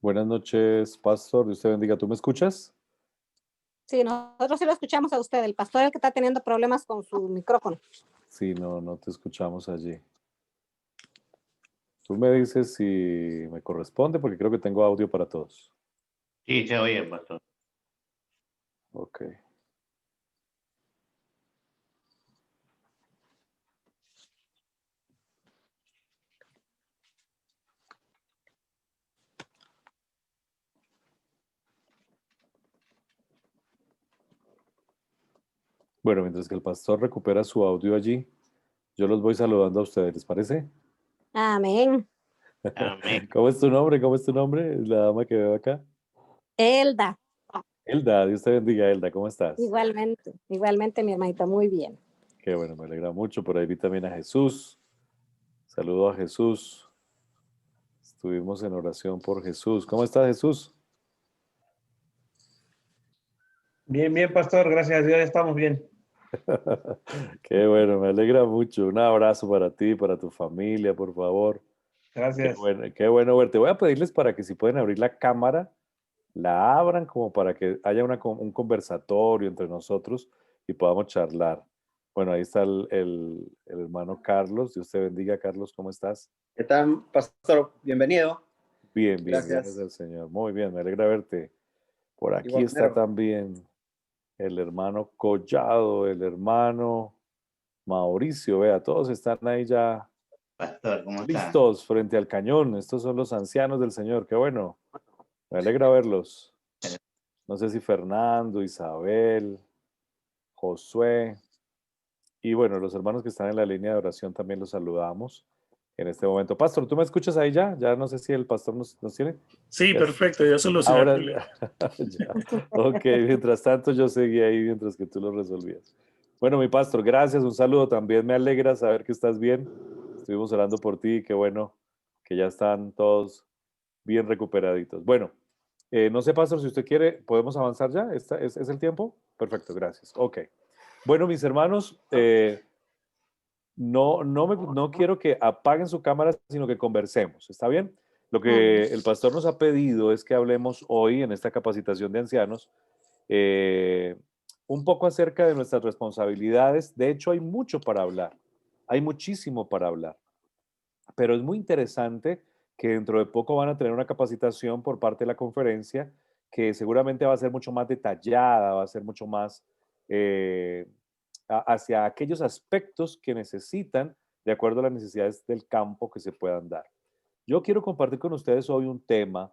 Buenas noches, pastor. Dios te bendiga. ¿Tú me escuchas? Sí, nosotros sí lo escuchamos a usted. El pastor es el que está teniendo problemas con su micrófono. Sí, no te escuchamos allí. Tú me dices si me corresponde porque creo que tengo audio para todos. Sí, se oye, pastor. Ok. Bueno, mientras que el pastor recupera su audio allí, yo los voy saludando a ustedes, ¿les parece? Amén. Amén. ¿Cómo es tu nombre? ¿Cómo es tu nombre? Es la dama que veo acá. Elda, Elda, Dios te bendiga, Elda. ¿Cómo estás? igualmente mi hermanita, muy bien. Qué bueno, me alegra mucho. Por ahí vi también a Jesús. Saludo a Jesús. Estuvimos en oración por Jesús. ¿Cómo está Jesús? Bien, bien, pastor, gracias a Dios, estamos bien. Qué bueno, me alegra mucho. Un abrazo para ti, para tu familia, por favor. Gracias. Qué bueno verte. Voy a pedirles para que si pueden abrir la cámara, la abran como para que haya un conversatorio entre nosotros y podamos charlar. Bueno, ahí está el hermano Carlos. Dios te bendiga, Carlos. ¿Cómo estás? ¿Qué tal, pastor? Bienvenido. Bien, bien, gracias Gracias. al Señor. Muy bien, me alegra verte. Por De aquí igual está manera. también el hermano Collado, el hermano Mauricio. Vea, todos están ahí ya Pastor, ¿cómo está? listos frente al cañón. Estos son los ancianos del Señor. Qué bueno. Me alegra verlos. No sé si Fernando, Isabel, Josué. Y bueno, los hermanos que están en la línea de oración también los saludamos en este momento. Pastor, ¿tú me escuchas ahí ya? Ya no sé si el pastor nos tiene. Sí, Ya- perfecto, ya solucioné el Ahora, problema. ya. Ok, mientras tanto yo seguí ahí mientras que tú lo resolvías. Bueno, mi pastor, gracias, un saludo. También me alegra saber que estás bien. Estuvimos orando por ti, y qué bueno que ya están todos bien recuperaditos. Bueno, no sé, pastor, si usted quiere, ¿podemos avanzar ya? ¿Es el tiempo? Perfecto, gracias. Ok. Bueno, mis hermanos, no quiero que apaguen su cámara, sino que conversemos. ¿Está bien? Lo que el pastor nos ha pedido es que hablemos hoy en esta capacitación de ancianos un poco acerca de nuestras responsabilidades. De hecho, hay mucho para hablar. Hay muchísimo para hablar. Pero es muy interesante que dentro de poco van a tener una capacitación por parte de la conferencia que seguramente va a ser mucho más detallada, va a ser mucho más eh, hacia aquellos aspectos que necesitan de acuerdo a las necesidades del campo que se puedan dar. Yo quiero compartir con ustedes hoy un tema,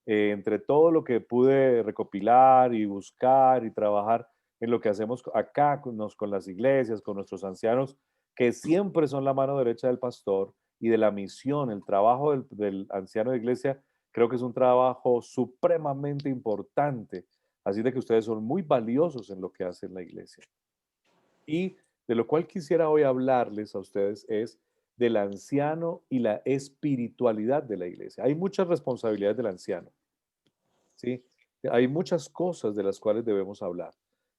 entre todo lo que pude recopilar y buscar y trabajar en lo que hacemos acá con las iglesias, con nuestros ancianos, que siempre son la mano derecha del pastor y de la misión, el trabajo del anciano de iglesia, creo que es un trabajo supremamente importante. Así de que ustedes son muy valiosos en lo que hacen la iglesia. Y de lo cual quisiera hoy hablarles a ustedes es del anciano y la espiritualidad de la iglesia. Hay muchas responsabilidades del anciano, ¿sí? Hay muchas cosas de las cuales debemos hablar,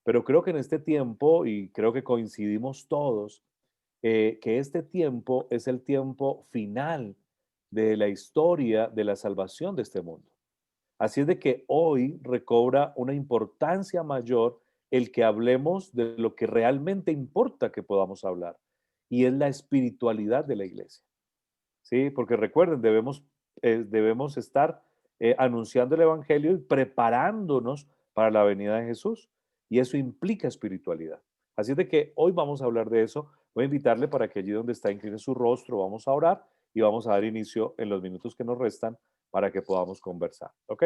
pero creo que en este tiempo, y creo que coincidimos todos, que este tiempo es el tiempo final de la historia de la salvación de este mundo. Así es de que hoy recobra una importancia mayor el que hablemos de lo que realmente importa que podamos hablar, y es la espiritualidad de la iglesia. ¿Sí? Porque recuerden, debemos estar anunciando el Evangelio y preparándonos para la venida de Jesús. Y eso implica espiritualidad. Así es de que hoy vamos a hablar de eso. Voy a invitarle para que allí donde está incline su rostro, vamos a orar y vamos a dar inicio en los minutos que nos restan para que podamos conversar. ¿Ok?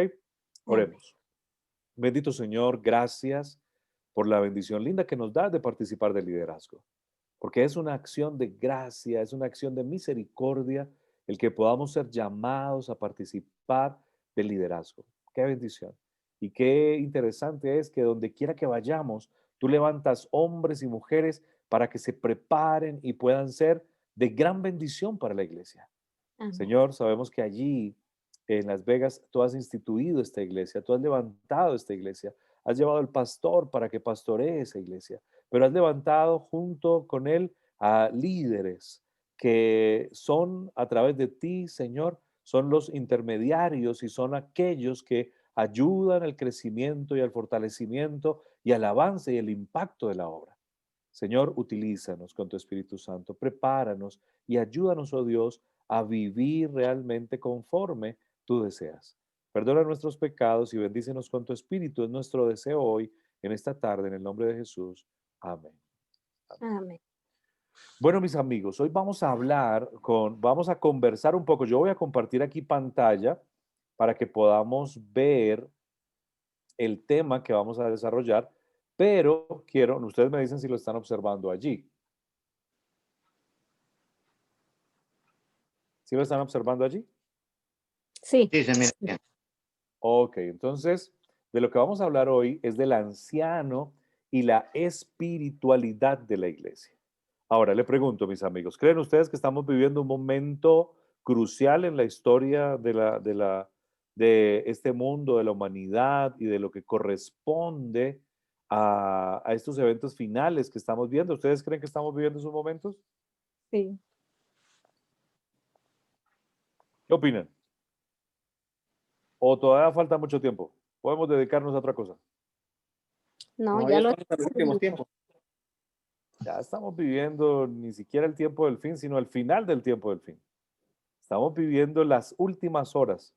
Oremos. Bendito Señor, gracias por la bendición linda que nos da de participar del liderazgo, porque es una acción de gracia, es una acción de misericordia el que podamos ser llamados a participar del liderazgo. Qué bendición. Y qué interesante es que donde quiera que vayamos, tú levantas hombres y mujeres para que se preparen y puedan ser de gran bendición para la iglesia. Amén. Señor, sabemos que allí en Las Vegas tú has instituido esta iglesia, tú has levantado esta iglesia, has llevado al pastor para que pastoree esa iglesia, pero has levantado junto con él a líderes que son a través de ti, Señor, son los intermediarios y son aquellos que ayudan al crecimiento y al fortalecimiento y al avance y el impacto de la obra. Señor, utilízanos con tu Espíritu Santo, prepáranos y ayúdanos, oh Dios, a vivir realmente conforme tú deseas. Perdona nuestros pecados y bendícenos con tu Espíritu. Es nuestro deseo hoy, en esta tarde, en el nombre de Jesús. Amén. Amén. Bueno, mis amigos, hoy vamos a conversar un poco. Yo voy a compartir aquí pantalla para que podamos ver el tema que vamos a desarrollar, pero ustedes me dicen si lo están observando allí. ¿Sí lo están observando allí? Sí. Sí, se mira bien. Ok, entonces, de lo que vamos a hablar hoy es del anciano y la espiritualidad de la iglesia. Ahora, le pregunto, mis amigos, ¿creen ustedes que estamos viviendo un momento crucial en la historia de este mundo, de la humanidad y de lo que corresponde a estos eventos finales que estamos viendo? ¿Ustedes creen que estamos viviendo esos momentos? Sí. ¿Qué opinan? ¿O todavía falta mucho tiempo? ¿Podemos dedicarnos a otra cosa? No, No, ya ya lo estamos en los últimos tiempos. Ya estamos viviendo ni siquiera el tiempo del fin, sino el final del tiempo del fin. Estamos viviendo las últimas horas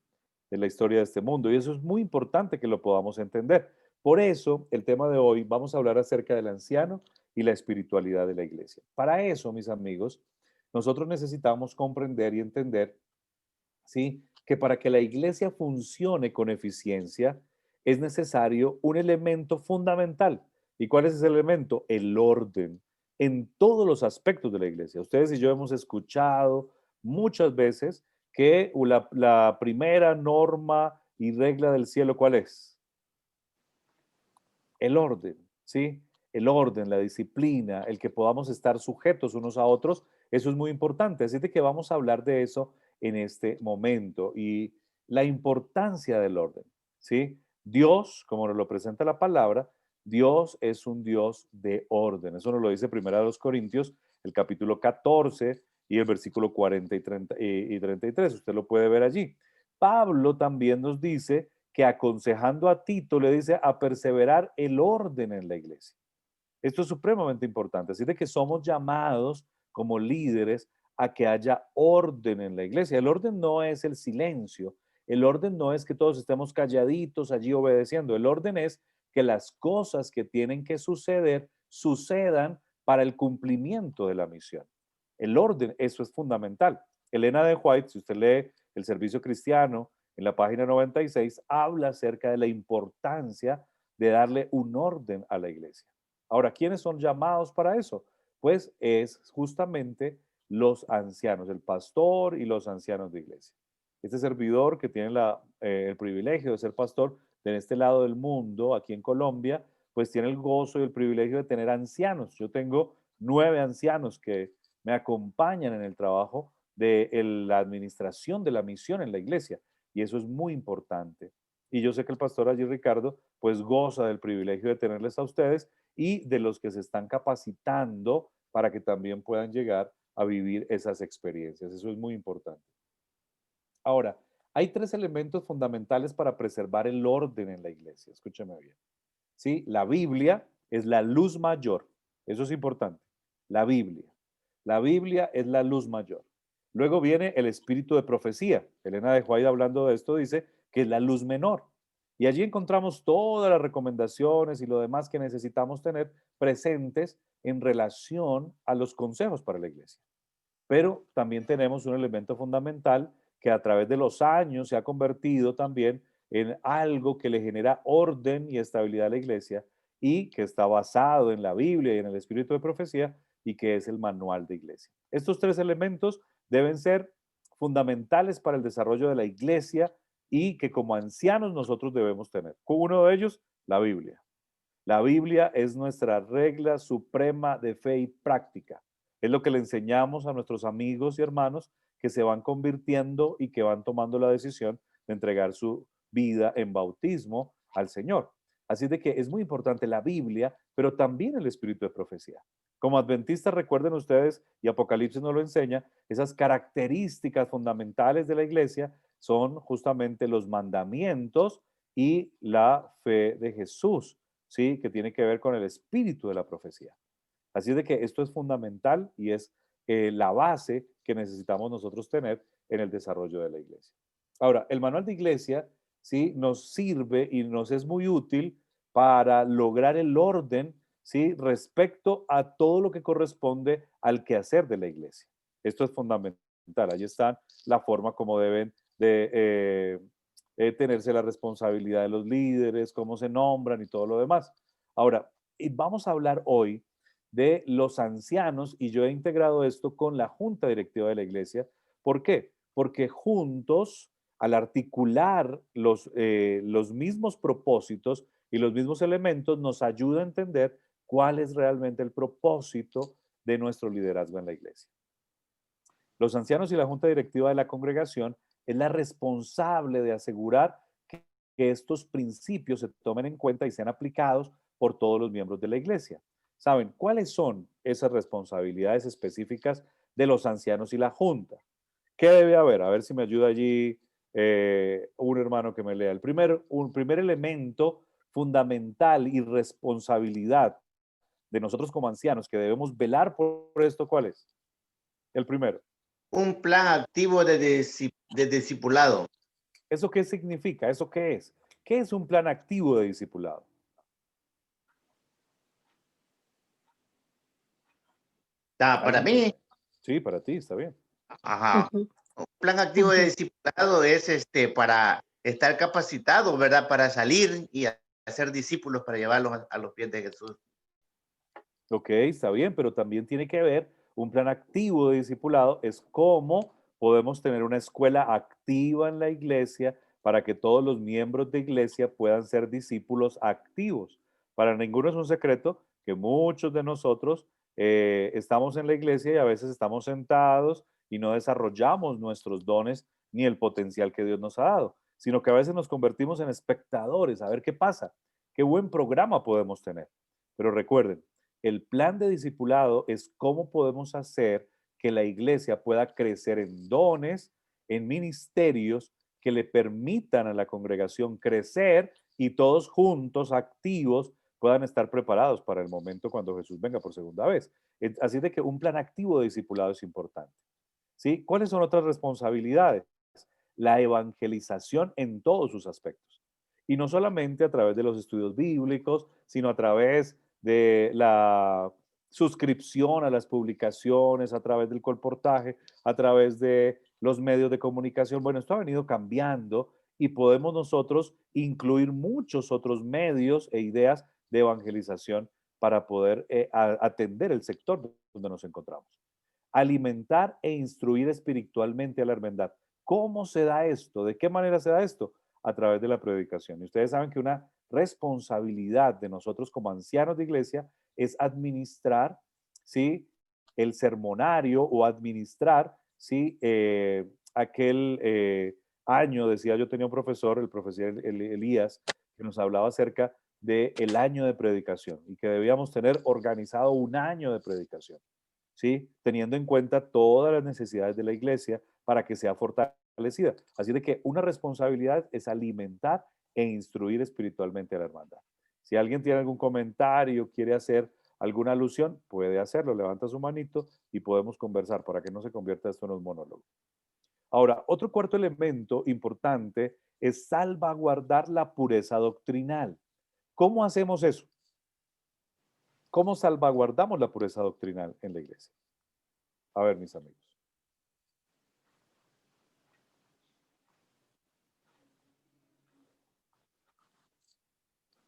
de la historia de este mundo y eso es muy importante que lo podamos entender. Por eso, el tema de hoy vamos a hablar acerca del anciano y la espiritualidad de la iglesia. Para eso, mis amigos, nosotros necesitamos comprender y entender, ¿sí?, que para que la iglesia funcione con eficiencia es necesario un elemento fundamental. ¿Y cuál es ese elemento? El orden en todos los aspectos de la iglesia. Ustedes y yo hemos escuchado muchas veces que la primera norma y regla del cielo, ¿cuál es? El orden, ¿sí? El orden, la disciplina, el que podamos estar sujetos unos a otros, eso es muy importante. Así de que vamos a hablar de eso en este momento y la importancia del orden, ¿sí? Dios, como nos lo presenta la palabra, Dios es un Dios de orden. Eso nos lo dice Primera de los Corintios, el capítulo 14 y el versículo 40 y 33. Usted lo puede ver allí. Pablo también nos dice que aconsejando a Tito le dice a perseverar el orden en la iglesia. Esto es supremamente importante. Así de que somos llamados como líderes a que haya orden en la iglesia. El orden no es el silencio. El orden no es que todos estemos calladitos allí obedeciendo. El orden es que las cosas que tienen que suceder sucedan para el cumplimiento de la misión. El orden, eso es fundamental. Elena de White, si usted lee El Servicio Cristiano, en la página 96, habla acerca de la importancia de darle un orden a la iglesia. Ahora, ¿quiénes son llamados para eso? Pues es justamente los ancianos, el pastor y los ancianos de iglesia. Este servidor que tiene el privilegio de ser pastor de este lado del mundo, aquí en Colombia, pues tiene el gozo y el privilegio de tener ancianos. Yo tengo 9 ancianos que me acompañan en el trabajo de la administración de la misión en la iglesia. Y eso es muy importante. Y yo sé que el pastor allí, Ricardo, pues goza del privilegio de tenerles a ustedes y de los que se están capacitando para que también puedan llegar a vivir esas experiencias. Eso es muy importante. Ahora, hay 3 elementos fundamentales para preservar el orden en la iglesia. Escúcheme bien. ¿Sí? La Biblia es la luz mayor. Eso es importante. La Biblia. La Biblia es la luz mayor. Luego viene el espíritu de profecía. Elena de White, hablando de esto, dice que es la luz menor. Y allí encontramos todas las recomendaciones y lo demás que necesitamos tener presentes en relación a los consejos para la iglesia. Pero también tenemos un elemento fundamental que a través de los años se ha convertido también en algo que le genera orden y estabilidad a la iglesia y que está basado en la Biblia y en el espíritu de profecía y que es el manual de iglesia. Estos 3 elementos deben ser fundamentales para el desarrollo de la iglesia y que como ancianos nosotros debemos tener. Uno de ellos, la Biblia. La Biblia es nuestra regla suprema de fe y práctica. Es lo que le enseñamos a nuestros amigos y hermanos que se van convirtiendo y que van tomando la decisión de entregar su vida en bautismo al Señor. Así de que es muy importante la Biblia, pero también el espíritu de profecía. Como adventistas, recuerden ustedes, y Apocalipsis nos lo enseña, esas características fundamentales de la iglesia son justamente los mandamientos y la fe de Jesús, ¿sí? Que tiene que ver con el espíritu de la profecía. Así de que esto es fundamental y es la base que necesitamos nosotros tener en el desarrollo de la iglesia. Ahora, el manual de iglesia, ¿sí? Nos sirve y nos es muy útil para lograr el orden, ¿sí? Respecto a todo lo que corresponde al quehacer de la iglesia. Esto es fundamental. Ahí está la forma como deben de tenerse la responsabilidad de los líderes, cómo se nombran y todo lo demás. Ahora, vamos a hablar hoy de los ancianos y yo he integrado esto con la junta directiva de la iglesia. ¿Por qué? Porque juntos, al articular los mismos propósitos y los mismos elementos, nos ayuda a entender cuál es realmente el propósito de nuestro liderazgo en la iglesia. Los ancianos y la junta directiva de la congregación es la responsable de asegurar que estos principios se tomen en cuenta y sean aplicados por todos los miembros de la iglesia. ¿Saben cuáles son esas responsabilidades específicas de los ancianos y la junta? ¿Qué debe haber? A ver si me ayuda allí un hermano que me lea. Un primer elemento fundamental y responsabilidad de nosotros como ancianos que debemos velar por esto, ¿cuál es? El primero. Un plan activo de discipulado. ¿Eso qué significa? ¿Eso qué es? ¿Qué es un plan activo de discipulado? Para mí, Sí, para ti, está bien. ajá, un plan activo de discipulado es para estar capacitado, ¿verdad? Para salir y hacer discípulos para llevarlos a los pies de Jesús. Ok, está bien, pero también tiene que ver, un plan activo de discipulado es cómo podemos tener una escuela activa en la iglesia para que todos los miembros de iglesia puedan ser discípulos activos. Para ninguno es un secreto que muchos de nosotros estamos en la iglesia y a veces estamos sentados y no desarrollamos nuestros dones ni el potencial que Dios nos ha dado, sino que a veces nos convertimos en espectadores, a ver qué pasa, qué buen programa podemos tener. Pero recuerden, el plan de discipulado es cómo podemos hacer que la iglesia pueda crecer en dones, en ministerios que le permitan a la congregación crecer y todos juntos, activos, puedan estar preparados para el momento cuando Jesús venga por segunda vez. Así de que un plan activo de discipulado es importante. ¿Sí? ¿Cuáles son otras responsabilidades? La evangelización en todos sus aspectos. Y no solamente a través de los estudios bíblicos, sino a través de la suscripción a las publicaciones, a través del colportaje, a través de los medios de comunicación. Bueno, esto ha venido cambiando y podemos nosotros incluir muchos otros medios e ideas de evangelización para poder atender el sector donde nos encontramos. Alimentar e instruir espiritualmente a la hermandad. ¿Cómo se da esto? ¿De qué manera se da esto? A través de la predicación. Y ustedes saben que una responsabilidad de nosotros como ancianos de iglesia es administrar, ¿sí? El sermonario o administrar, ¿sí? Aquel año, decía yo, tenía un profesor, el profesor Elías, que nos hablaba acerca del año de predicación y que debíamos tener organizado un año de predicación, ¿sí? Teniendo en cuenta todas las necesidades de la iglesia para que sea fortalecida. Así de que una responsabilidad es alimentar e instruir espiritualmente a la hermandad. Si alguien tiene algún comentario, quiere hacer alguna alusión, puede hacerlo, levanta su manito y podemos conversar para que no se convierta esto en un monólogo. Ahora, otro cuarto elemento importante es salvaguardar la pureza doctrinal. ¿Cómo hacemos eso? ¿Cómo salvaguardamos la pureza doctrinal en la iglesia? A ver, mis amigos.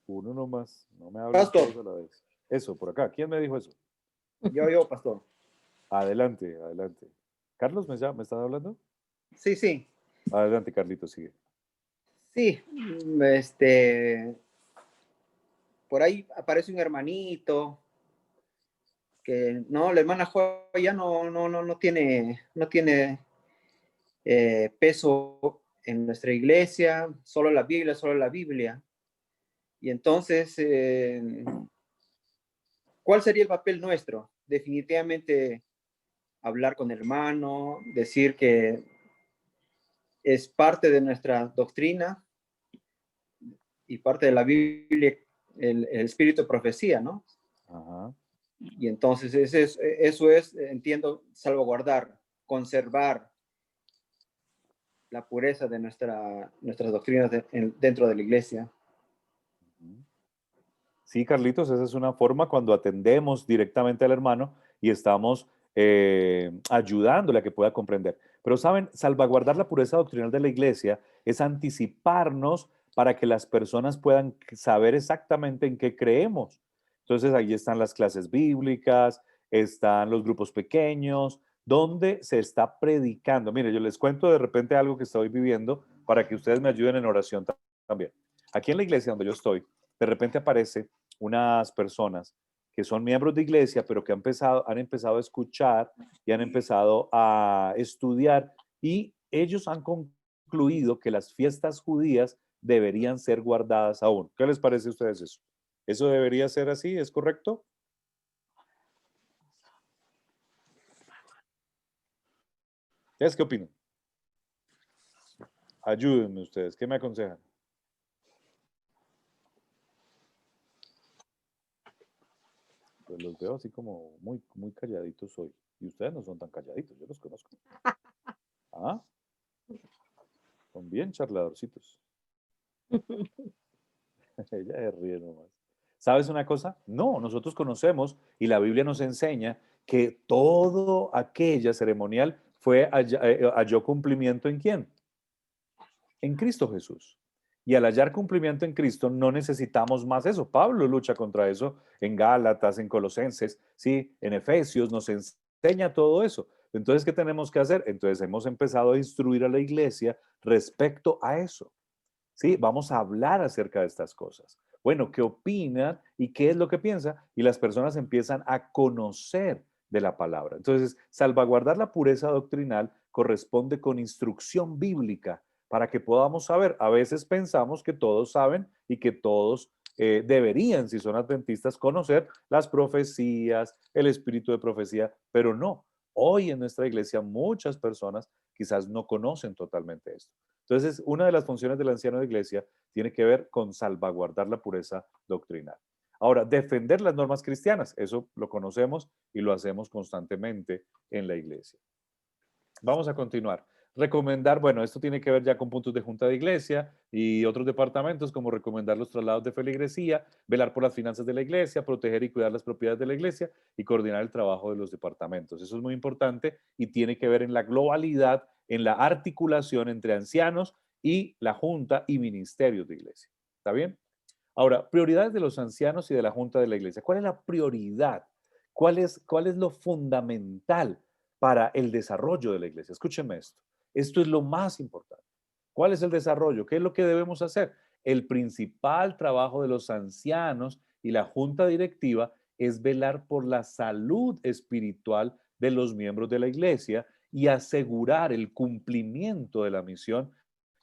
Uno nomás, no me hablen Pastor. todos a la vez. Eso, por acá. ¿Quién me dijo eso? Yo, pastor. Adelante, adelante. Carlos, ¿me estás hablando? Sí, sí. Adelante, Carlito, sigue. Sí, por ahí aparece un hermanito que, no, la hermana Joya no tiene peso en nuestra iglesia, solo la Biblia, solo la Biblia. Y entonces, ¿cuál sería el papel nuestro? Definitivamente hablar con el hermano, decir que es parte de nuestra doctrina y parte de la Biblia, el espíritu de profecía, ¿no? Ajá. Y entonces eso es, entiendo, salvaguardar, conservar la pureza de nuestras doctrinas dentro de la iglesia. Sí, Carlitos, esa es una forma cuando atendemos directamente al hermano y estamos ayudándole a que pueda comprender. Pero saben, salvaguardar la pureza doctrinal de la iglesia es anticiparnos para que las personas puedan saber exactamente en qué creemos. Entonces ahí están las clases bíblicas, están los grupos pequeños, donde se está predicando. Mire, yo les cuento de repente algo que estoy viviendo para que ustedes me ayuden en oración también. Aquí en la iglesia donde yo estoy, de repente aparece unas personas que son miembros de iglesia, pero que han empezado a escuchar y han empezado a estudiar y ellos han concluido que las fiestas judías deberían ser guardadas aún. ¿Qué les parece a ustedes eso? ¿Eso debería ser así? ¿Es correcto? ¿Ustedes qué opinan? Ayúdenme ustedes, ¿qué me aconsejan? Pues los veo así como muy, muy calladitos hoy. Y ustedes no son tan calladitos, yo los conozco. ¿Ah? Son bien charladorcitos. Ella se ríe nomás. ¿Sabes una cosa? No, nosotros conocemos y la Biblia nos enseña que todo aquella ceremonial halló cumplimiento ¿en quién? En Cristo Jesús. Y al hallar cumplimiento en Cristo no necesitamos más eso. Pablo lucha contra eso en Gálatas, en Colosenses, sí, en Efesios nos enseña todo eso. Entonces, ¿qué tenemos que hacer? Entonces hemos empezado a instruir a la iglesia respecto a eso. Sí, vamos a hablar acerca de estas cosas. Bueno, ¿qué opinan y qué es lo que piensan? Y las personas empiezan a conocer de la palabra. Entonces, salvaguardar la pureza doctrinal corresponde con instrucción bíblica para que podamos saber. A veces pensamos que todos saben y que todos deberían, si son adventistas, conocer las profecías, el espíritu de profecía, pero no. Hoy en nuestra iglesia muchas personas quizás no conocen totalmente esto. Entonces, una de las funciones del anciano de iglesia tiene que ver con salvaguardar la pureza doctrinal. Ahora, defender las normas cristianas, eso lo conocemos y lo hacemos constantemente en la iglesia. Vamos a continuar. Recomendar, bueno, esto tiene que ver ya con puntos de junta de iglesia y otros departamentos, como recomendar los traslados de feligresía, velar por las finanzas de la iglesia, proteger y cuidar las propiedades de la iglesia y coordinar el trabajo de los departamentos. Eso es muy importante y tiene que ver en la globalidad, en la articulación entre ancianos y la junta y ministerios de iglesia. ¿Está bien? Ahora, prioridades de los ancianos y de la junta de la iglesia. ¿Cuál es la prioridad? ¿Cuál es lo fundamental para el desarrollo de la iglesia? Escúchenme esto. Esto es lo más importante. ¿Cuál es el desarrollo? ¿Qué es lo que debemos hacer? El principal trabajo de los ancianos y la junta directiva es velar por la salud espiritual de los miembros de la iglesia y asegurar el cumplimiento de la misión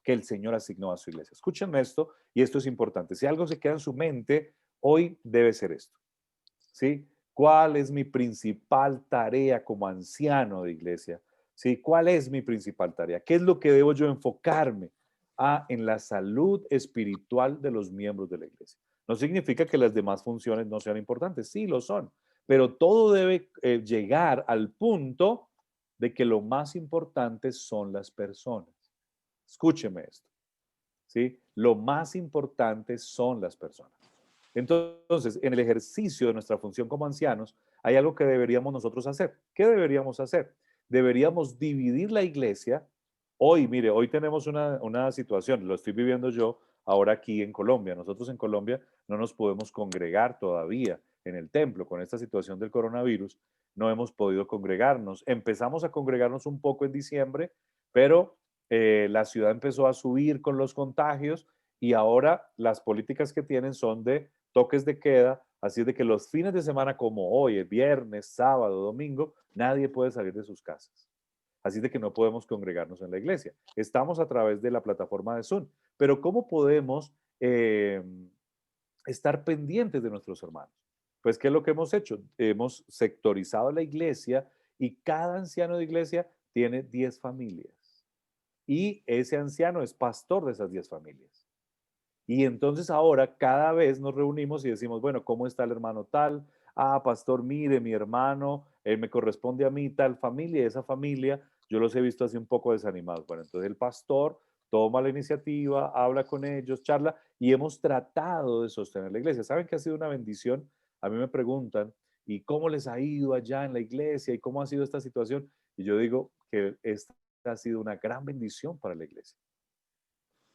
que el Señor asignó a su iglesia. Escúchenme esto, y esto es importante. Si algo se queda en su mente, hoy debe ser esto. ¿Sí? ¿Cuál es mi principal tarea como anciano de iglesia? ¿Sí? ¿Cuál es mi principal tarea? ¿Qué es lo que debo yo enfocarme en la salud espiritual de los miembros de la iglesia? No significa que las demás funciones no sean importantes, sí lo son, pero todo debe llegar al punto de que lo más importante son las personas. Escúcheme esto, ¿sí? Lo más importante son las personas. Entonces, en el ejercicio de nuestra función como ancianos, hay algo que deberíamos nosotros hacer. ¿Qué deberíamos hacer? Deberíamos dividir la iglesia. Hoy, mire, hoy tenemos una situación, lo estoy viviendo yo ahora aquí en Colombia. Nosotros en Colombia no nos podemos congregar todavía en el templo con esta situación del coronavirus. No hemos podido congregarnos. Empezamos a congregarnos un poco en diciembre, pero la ciudad empezó a subir con los contagios y ahora las políticas que tienen son de toques de queda, así es de que los fines de semana como hoy, el viernes, sábado, domingo, nadie puede salir de sus casas. Así de que no podemos congregarnos en la iglesia. Estamos a través de la plataforma de Zoom, pero ¿cómo podemos estar pendientes de nuestros hermanos. Pues, ¿qué es lo que hemos hecho? Hemos sectorizado la iglesia y cada anciano de iglesia tiene 10 familias. Y ese anciano es pastor de esas 10 familias. Y entonces ahora cada vez nos reunimos y decimos, bueno, ¿cómo está el hermano tal? Ah, pastor, mire, mi hermano, me corresponde a mí tal familia, esa familia, yo los he visto así un poco desanimados. Bueno, entonces el pastor toma la iniciativa, habla con ellos, charla y hemos tratado de sostener la iglesia. ¿Saben que ha sido una bendición? A mí me preguntan, ¿y cómo les ha ido allá en la iglesia? ¿Y cómo ha sido esta situación? Y yo digo que esta ha sido una gran bendición para la iglesia.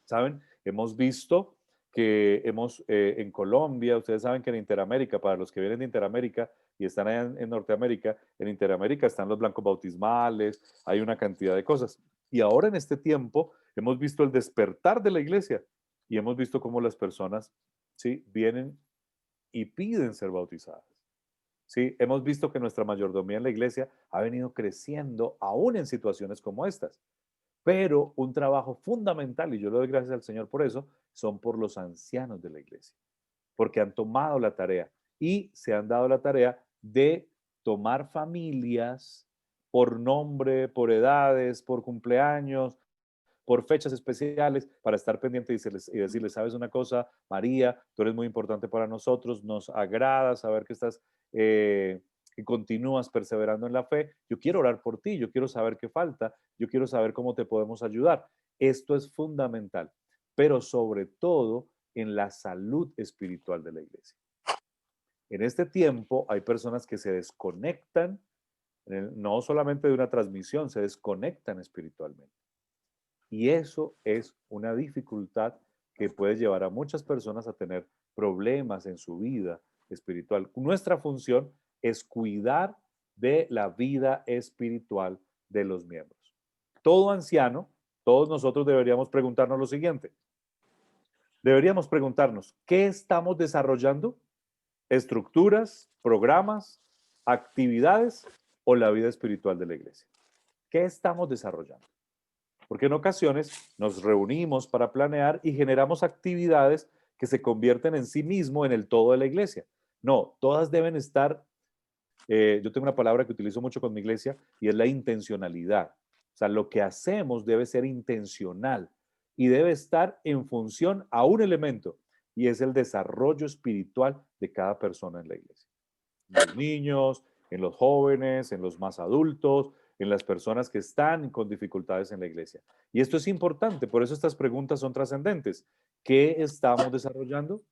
¿Saben? Hemos visto que en Colombia, ustedes saben que en Interamérica, para los que vienen de Interamérica y están allá en Norteamérica, en Interamérica están los blancos bautismales, hay una cantidad de cosas. Y ahora en este tiempo hemos visto el despertar de la iglesia y hemos visto cómo las personas, ¿sí?, vienen y piden ser bautizadas. ¿Sí? Hemos visto que nuestra mayordomía en la iglesia ha venido creciendo aún en situaciones como estas. Pero un trabajo fundamental, y yo le doy gracias al Señor por eso, son por los ancianos de la iglesia, porque han tomado la tarea y se han dado la tarea de tomar familias por nombre, por edades, por cumpleaños, por fechas especiales, para estar pendiente y decirles, ¿sabes una cosa? María, tú eres muy importante para nosotros, nos agrada saber que estás, que continúas perseverando en la fe. Yo quiero orar por ti, yo quiero saber qué falta, yo quiero saber cómo te podemos ayudar. Esto es fundamental, pero sobre todo en la salud espiritual de la iglesia. En este tiempo hay personas que se desconectan, no solamente de una transmisión, se desconectan espiritualmente. Y eso es una dificultad que puede llevar a muchas personas a tener problemas en su vida espiritual. Nuestra función es cuidar de la vida espiritual de los miembros. Todo anciano, todos nosotros deberíamos preguntarnos lo siguiente. Deberíamos preguntarnos, ¿qué estamos desarrollando? ¿Estructuras, programas, actividades o la vida espiritual de la iglesia? ¿Qué estamos desarrollando? Porque en ocasiones nos reunimos para planear y generamos actividades que se convierten en sí mismo en el todo de la iglesia. No, todas deben estar, yo tengo una palabra que utilizo mucho con mi iglesia y es la intencionalidad. O sea, lo que hacemos debe ser intencional y debe estar en función a un elemento y es el desarrollo espiritual de cada persona en la iglesia. En los niños, en los jóvenes, en los más adultos, en las personas que están con dificultades en la iglesia. Y esto es importante, por eso estas preguntas son trascendentes. ¿Qué estamos desarrollando?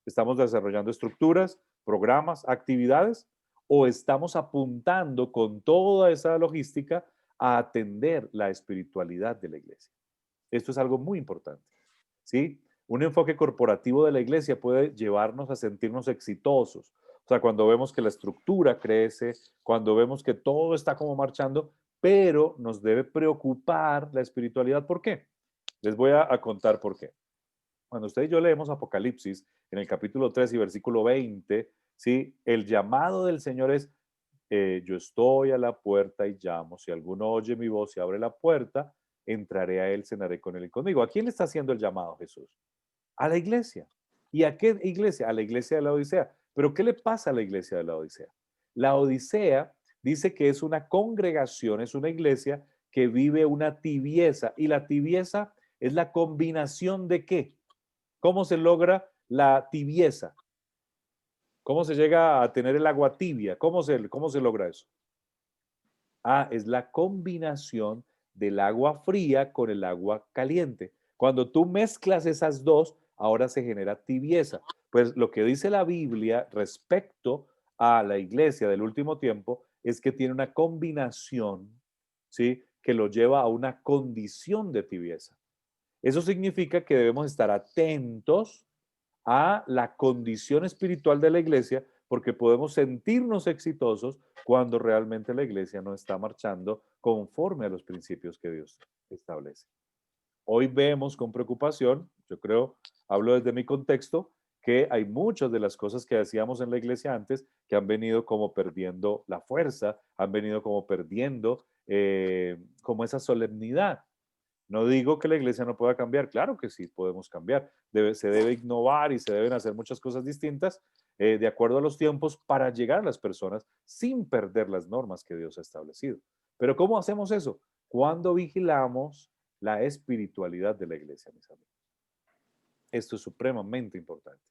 ¿Estamos desarrollando estructuras, programas, actividades? ¿O estamos apuntando con toda esa logística a atender la espiritualidad de la iglesia? Esto es algo muy importante, ¿sí? Un enfoque corporativo de la iglesia puede llevarnos a sentirnos exitosos. O sea, cuando vemos que la estructura crece, cuando vemos que todo está como marchando, pero nos debe preocupar la espiritualidad. ¿Por qué? Les voy a contar por qué. Cuando usted y yo leemos Apocalipsis, en el capítulo 3 y versículo 20, ¿sí?, el llamado del Señor es, yo estoy a la puerta y llamo. Si alguno oye mi voz y abre la puerta, entraré a él, cenaré con él y conmigo. ¿A quién le está haciendo el llamado Jesús? A la iglesia. ¿Y a qué iglesia? A la iglesia de la Odisea. ¿Pero qué le pasa a la iglesia de la Odisea? La Odisea dice que es una congregación, es una iglesia que vive una tibieza. ¿Y la tibieza es la combinación de qué? ¿Cómo se logra la tibieza? ¿Cómo se llega a tener el agua tibia? ¿Cómo se logra eso? Ah, es la combinación del agua fría con el agua caliente. Cuando tú mezclas esas dos, ahora se genera tibieza. Pues lo que dice la Biblia respecto a la iglesia del último tiempo es que tiene una combinación, ¿sí?, que lo lleva a una condición de tibieza. Eso significa que debemos estar atentos a la condición espiritual de la iglesia porque podemos sentirnos exitosos cuando realmente la iglesia no está marchando conforme a los principios que Dios establece. Hoy vemos con preocupación, yo creo, hablo desde mi contexto, que hay muchas de las cosas que hacíamos en la iglesia antes que han venido como perdiendo la fuerza, han venido como perdiendo como esa solemnidad. No digo que la iglesia no pueda cambiar, claro que sí, podemos cambiar. Se debe innovar y se deben hacer muchas cosas distintas de acuerdo a los tiempos para llegar a las personas sin perder las normas que Dios ha establecido. Pero ¿cómo hacemos eso? Cuando vigilamos la espiritualidad de la iglesia, mis amigos. Esto es supremamente importante.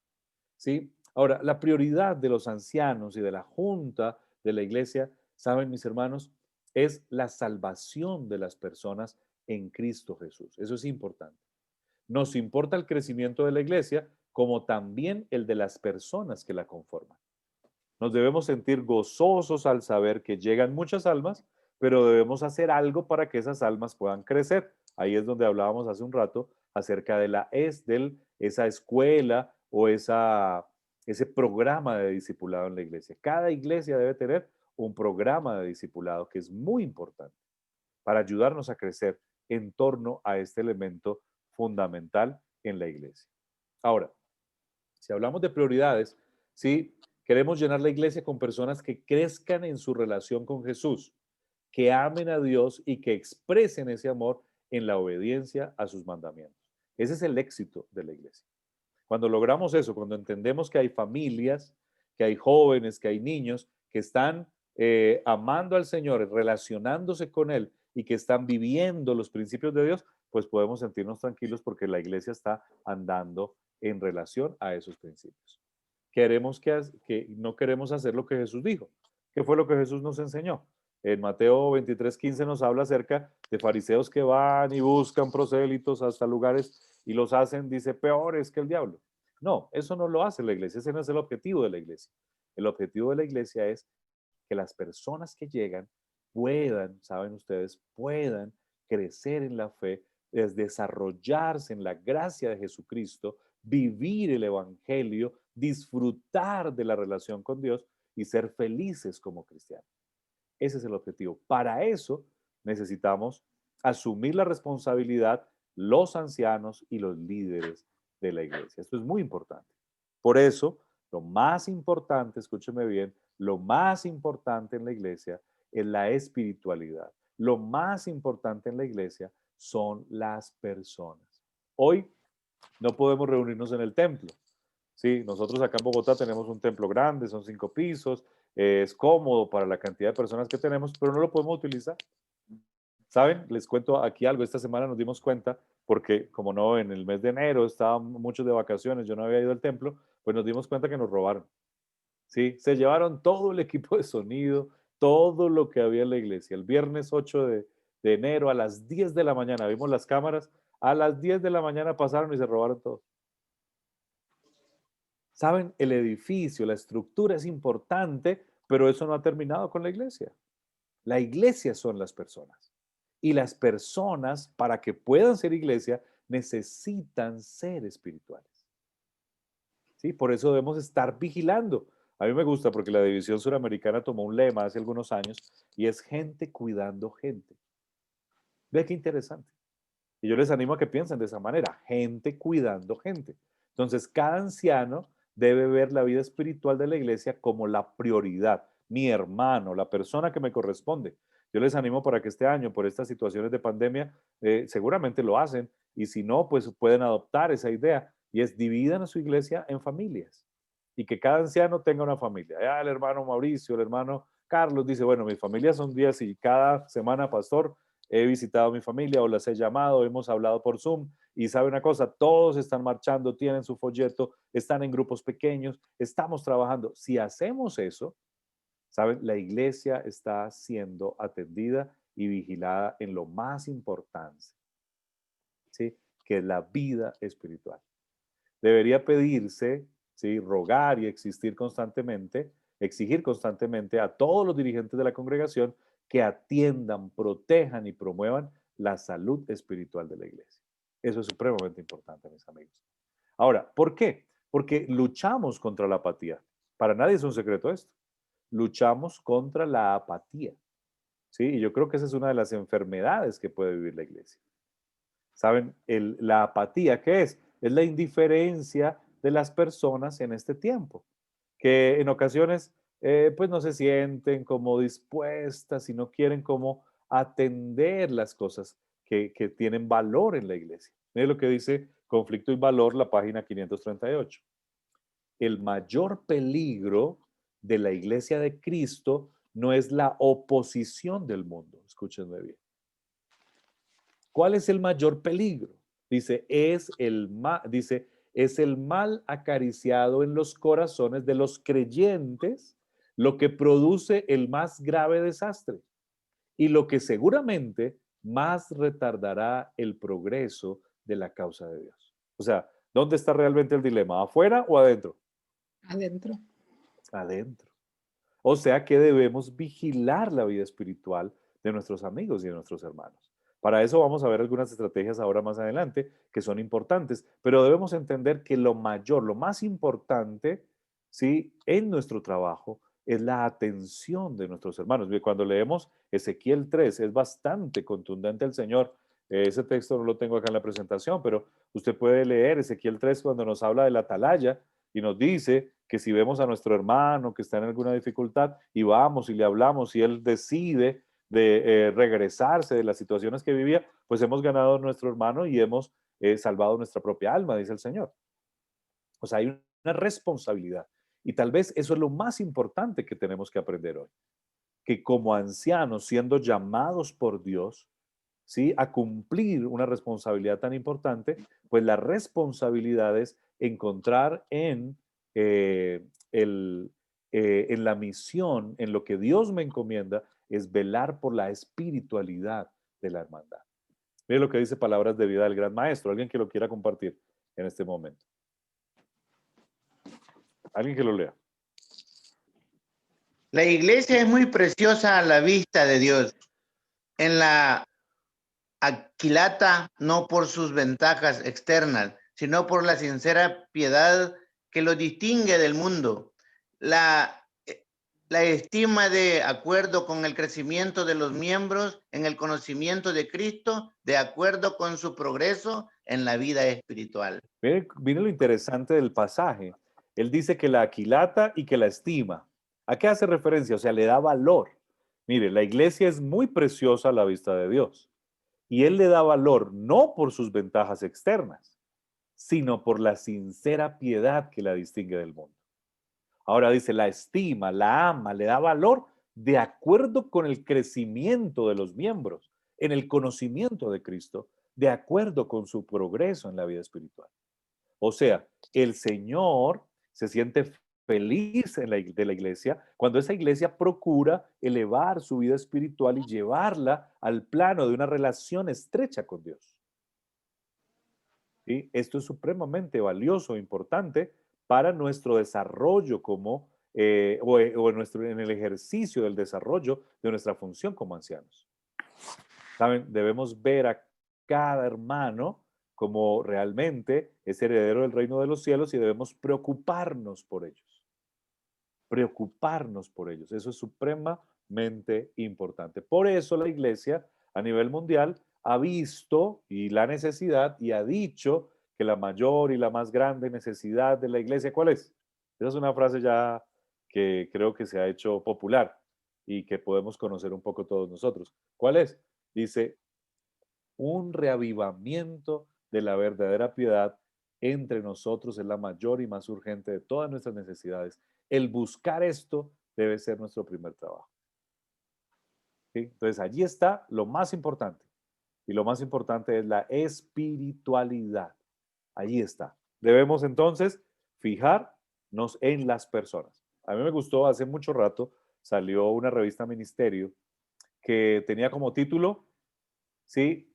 ¿Sí? Ahora, la prioridad de los ancianos y de la junta de la iglesia, saben mis hermanos, es la salvación de las personas en Cristo Jesús. Eso es importante. Nos importa el crecimiento de la iglesia como también el de las personas que la conforman. Nos debemos sentir gozosos al saber que llegan muchas almas, pero debemos hacer algo para que esas almas puedan crecer. Ahí es donde hablábamos hace un rato acerca de esa escuela o ese programa de discipulado en la iglesia. Cada iglesia debe tener un programa de discipulado que es muy importante para ayudarnos a crecer en torno a este elemento fundamental en la iglesia. Ahora, si hablamos de prioridades, sí, queremos llenar la iglesia con personas que crezcan en su relación con Jesús, que amen a Dios y que expresen ese amor en la obediencia a sus mandamientos. Ese es el éxito de la iglesia. Cuando logramos eso, cuando entendemos que hay familias, que hay jóvenes, que hay niños que están amando al Señor, relacionándose con Él y que están viviendo los principios de Dios, pues podemos sentirnos tranquilos porque la iglesia está andando en relación a esos principios. No queremos hacer lo que Jesús dijo. ¿Qué fue lo que Jesús nos enseñó? En Mateo 23:15 nos habla acerca de fariseos que van y buscan prosélitos hasta lugares y los hacen, dice, peores que el diablo. No, eso no lo hace la iglesia, ese no es el objetivo de la iglesia. El objetivo de la iglesia es que las personas que llegan puedan, saben ustedes, puedan crecer en la fe, desarrollarse en la gracia de Jesucristo, vivir el evangelio, disfrutar de la relación con Dios y ser felices como cristianos. Ese es el objetivo. Para eso necesitamos asumir la responsabilidad los ancianos y los líderes de la iglesia. Esto es muy importante. Por eso, lo más importante, escúcheme bien, lo más importante en la iglesia es la espiritualidad. Lo más importante en la iglesia son las personas. Hoy no podemos reunirnos en el templo. Sí, nosotros acá en Bogotá tenemos un templo grande, son 5 pisos, es cómodo para la cantidad de personas que tenemos, pero no lo podemos utilizar. ¿Saben? Les cuento aquí algo. Esta semana nos dimos cuenta, porque como no, en el mes de enero estaban muchos de vacaciones, yo no había ido al templo, pues nos dimos cuenta que nos robaron. ¿Sí? Se llevaron todo el equipo de sonido, todo lo que había en la iglesia. El viernes 8 de enero a las 10 de la mañana, vimos las cámaras, a las 10 de la mañana pasaron y se robaron todo. ¿Saben? El edificio, la estructura es importante, pero eso no ha terminado con la iglesia. La iglesia son las personas. Y las personas, para que puedan ser iglesia, necesitan ser espirituales. ¿Sí? Por eso debemos estar vigilando. A mí me gusta porque la División Suramericana tomó un lema hace algunos años y es gente cuidando gente. Ve qué interesante. Y yo les animo a que piensen de esa manera, gente cuidando gente. Entonces, cada anciano debe ver la vida espiritual de la iglesia como la prioridad. Mi hermano, la persona que me corresponde. Yo les animo para que este año, por estas situaciones de pandemia, seguramente lo hacen, y si no, pues pueden adoptar esa idea, y es dividan a su iglesia en familias, y que cada anciano tenga una familia. Ya el hermano Mauricio, el hermano Carlos dice, bueno, mi familia son 10 y cada semana, pastor, he visitado a mi familia o las he llamado, hemos hablado por Zoom y sabe una cosa, todos están marchando, tienen su folleto, están en grupos pequeños, estamos trabajando. Si hacemos eso, ¿saben? La iglesia está siendo atendida y vigilada en lo más importante, ¿sí? Que es la vida espiritual. Debería pedirse, ¿sí? Rogar y exigir constantemente a todos los dirigentes de la congregación que atiendan, protejan y promuevan la salud espiritual de la iglesia. Eso es supremamente importante, mis amigos. Ahora, ¿por qué? Porque luchamos contra la apatía. Para nadie es un secreto esto. Luchamos contra la apatía. ¿Sí? Y yo creo que esa es una de las enfermedades que puede vivir la iglesia. ¿Saben? La apatía, ¿qué es? Es la indiferencia de las personas en este tiempo, que en ocasiones pues no se sienten como dispuestas y no quieren como atender las cosas que tienen valor en la iglesia. Mire lo que dice Conflicto y Valor, la página 538. El mayor peligro de la iglesia de Cristo no es la oposición del mundo. Escúchenme bien. ¿Cuál es el mayor peligro? Dice, es el mal acariciado en los corazones de los creyentes, lo que produce el más grave desastre y lo que seguramente más retardará el progreso de la causa de Dios. O sea, ¿dónde está realmente el dilema? ¿Afuera o adentro? Adentro. Adentro. O sea que debemos vigilar la vida espiritual de nuestros amigos y de nuestros hermanos. Para eso vamos a ver algunas estrategias ahora más adelante que son importantes, pero debemos entender que lo mayor, lo más importante, ¿sí?, en nuestro trabajo es la atención de nuestros hermanos. Cuando leemos Ezequiel 3, es bastante contundente el Señor. Ese texto no lo tengo acá en la presentación, pero usted puede leer Ezequiel 3 cuando nos habla de la atalaya y nos dice que si vemos a nuestro hermano que está en alguna dificultad y vamos y le hablamos y él decide de regresarse de las situaciones que vivía, pues hemos ganado a nuestro hermano y hemos salvado nuestra propia alma, dice el Señor. O sea, hay una responsabilidad. Y tal vez eso es lo más importante que tenemos que aprender hoy. Que como ancianos, siendo llamados por Dios, ¿sí?, a cumplir una responsabilidad tan importante, pues la responsabilidad es encontrar en la misión, en lo que Dios me encomienda, es velar por la espiritualidad de la hermandad. Mire lo que dice Palabras de Vida del Gran Maestro. Alguien que lo quiera compartir en este momento. Alguien que lo lea. La iglesia es muy preciosa a la vista de Dios. En la Aquilata, no por sus ventajas externas, sino por la sincera piedad que lo distingue del mundo. La estima de acuerdo con el crecimiento de los miembros en el conocimiento de Cristo, de acuerdo con su progreso en la vida espiritual. Mire lo interesante del pasaje. Él dice que la aquilata y que la estima. ¿A qué hace referencia? O sea, le da valor. Mire, la iglesia es muy preciosa a la vista de Dios. Y Él le da valor no por sus ventajas externas, sino por la sincera piedad que la distingue del mundo. Ahora dice, la estima, la ama, le da valor de acuerdo con el crecimiento de los miembros, en el conocimiento de Cristo, de acuerdo con su progreso en la vida espiritual. O sea, el Señor se siente feliz de la iglesia cuando esa iglesia procura elevar su vida espiritual y llevarla al plano de una relación estrecha con Dios. ¿Sí? Esto es supremamente valioso e importante para nuestro desarrollo como, en el ejercicio del desarrollo de nuestra función como ancianos. ¿Saben? Debemos ver a cada hermano como realmente es heredero del reino de los cielos y debemos preocuparnos por ellos. Preocuparnos por ellos. Eso es supremamente importante. Por eso la iglesia a nivel mundial ha visto y la necesidad y ha dicho que la mayor y la más grande necesidad de la iglesia, ¿cuál es? Esa es una frase ya que creo que se ha hecho popular y que podemos conocer un poco todos nosotros. ¿Cuál es? Dice, un reavivamiento de la verdadera piedad entre nosotros es la mayor y más urgente de todas nuestras necesidades. El buscar esto debe ser nuestro primer trabajo. ¿Sí? Entonces allí está lo más importante. Y lo más importante es la espiritualidad. Allí está. Debemos entonces fijarnos en las personas. A mí me gustó, hace mucho rato salió una revista Ministerio que tenía como título, ¿sí?,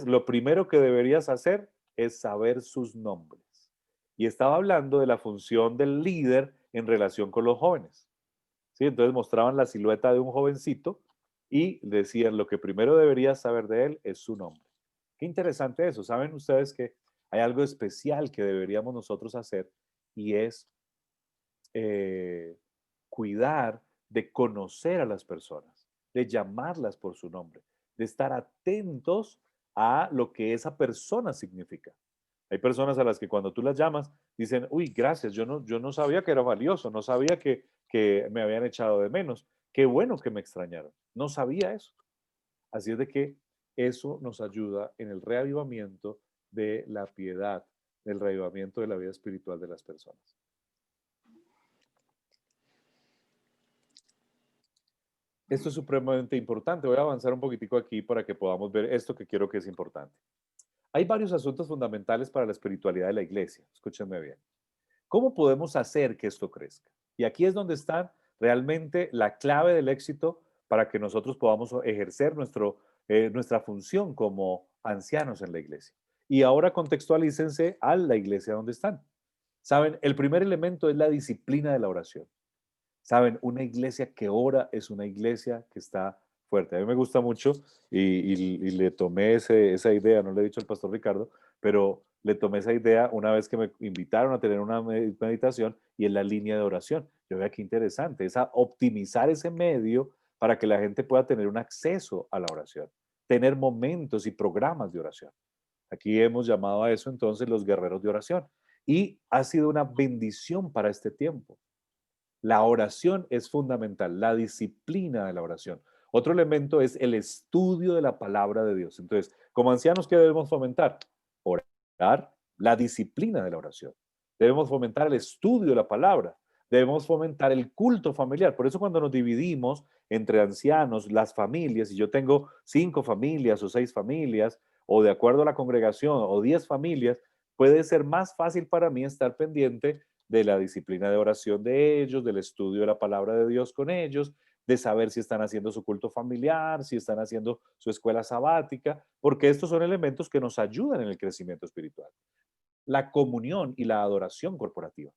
lo primero que deberías hacer es saber sus nombres. Y estaba hablando de la función del líder en relación con los jóvenes. ¿Sí? Entonces mostraban la silueta de un jovencito y decían, lo que primero deberías saber de él es su nombre. Qué interesante eso. ¿Saben ustedes que hay algo especial que deberíamos nosotros hacer y es cuidar de conocer a las personas, de llamarlas por su nombre, de estar atentos a lo que esa persona significa? Hay personas a las que cuando tú las llamas dicen, uy, gracias, yo no sabía que era valioso, no sabía que me habían echado de menos, qué bueno que me extrañaron, no sabía eso. Así es de que eso nos ayuda en el reavivamiento de la piedad, del reavivamiento de la vida espiritual de las personas. Esto es supremamente importante. Voy a avanzar un poquitico aquí para que podamos ver esto que quiero que es importante. Hay varios asuntos fundamentales para la espiritualidad de la iglesia. Escúchenme bien. ¿Cómo podemos hacer que esto crezca? Y aquí es donde está realmente la clave del éxito para que nosotros podamos ejercer nuestra función como ancianos en la iglesia. Y ahora contextualícense a la iglesia donde están. Saben, el primer elemento es la disciplina de la oración. Saben, una iglesia que ora es una iglesia que está fuerte. A mí me gusta mucho y le tomé esa idea, no le he dicho al pastor Ricardo, pero le tomé esa idea una vez que me invitaron a tener una meditación y en la línea de oración. Yo veo qué interesante, es a optimizar ese medio para que la gente pueda tener un acceso a la oración, tener momentos y programas de oración. Aquí hemos llamado a eso entonces los guerreros de oración. Y ha sido una bendición para este tiempo. La oración es fundamental, la disciplina de la oración. Otro elemento es el estudio de la palabra de Dios. Entonces, como ancianos, ¿qué debemos fomentar? Orar, la disciplina de la oración. Debemos fomentar el estudio de la palabra. Debemos fomentar el culto familiar. Por eso cuando nos dividimos entre ancianos, las familias, y yo tengo 5 familias o 6 familias, o de acuerdo a la congregación, o 10 familias, puede ser más fácil para mí estar pendiente de la disciplina de oración de ellos, del estudio de la palabra de Dios con ellos, de saber si están haciendo su culto familiar, si están haciendo su escuela sabática, porque estos son elementos que nos ayudan en el crecimiento espiritual. La comunión y la adoración corporativa,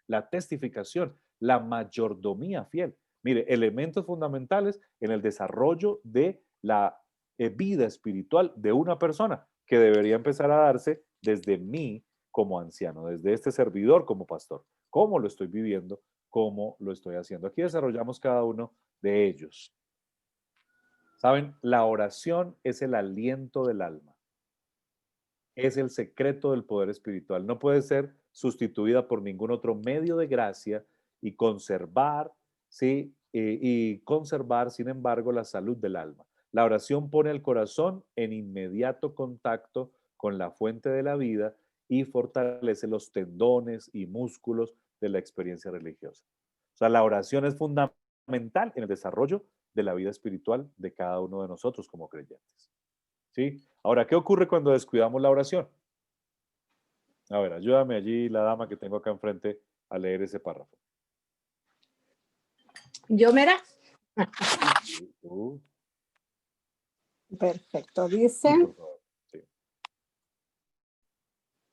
la testificación, la mayordomía fiel. Mire, elementos fundamentales en el desarrollo de la vida espiritual de una persona que debería empezar a darse desde mí como anciano, desde este servidor como pastor. ¿Cómo lo estoy viviendo? ¿Cómo lo estoy haciendo? Aquí desarrollamos cada uno de ellos. ¿Saben? La oración es el aliento del alma. Es el secreto del poder espiritual. No puede ser sustituida por ningún otro medio de gracia y conservar, ¿sí? Y conservar, sin embargo, la salud del alma. La oración pone al corazón en inmediato contacto con la fuente de la vida y fortalece los tendones y músculos de la experiencia religiosa. O sea, la oración es fundamental en el desarrollo de la vida espiritual de cada uno de nosotros como creyentes. ¿Sí? Ahora, ¿qué ocurre cuando descuidamos la oración? A ver, ayúdame allí la dama que tengo acá enfrente a leer ese párrafo. Yo, mira. Uh, Perfecto. sí, Dice, por favor. Sí.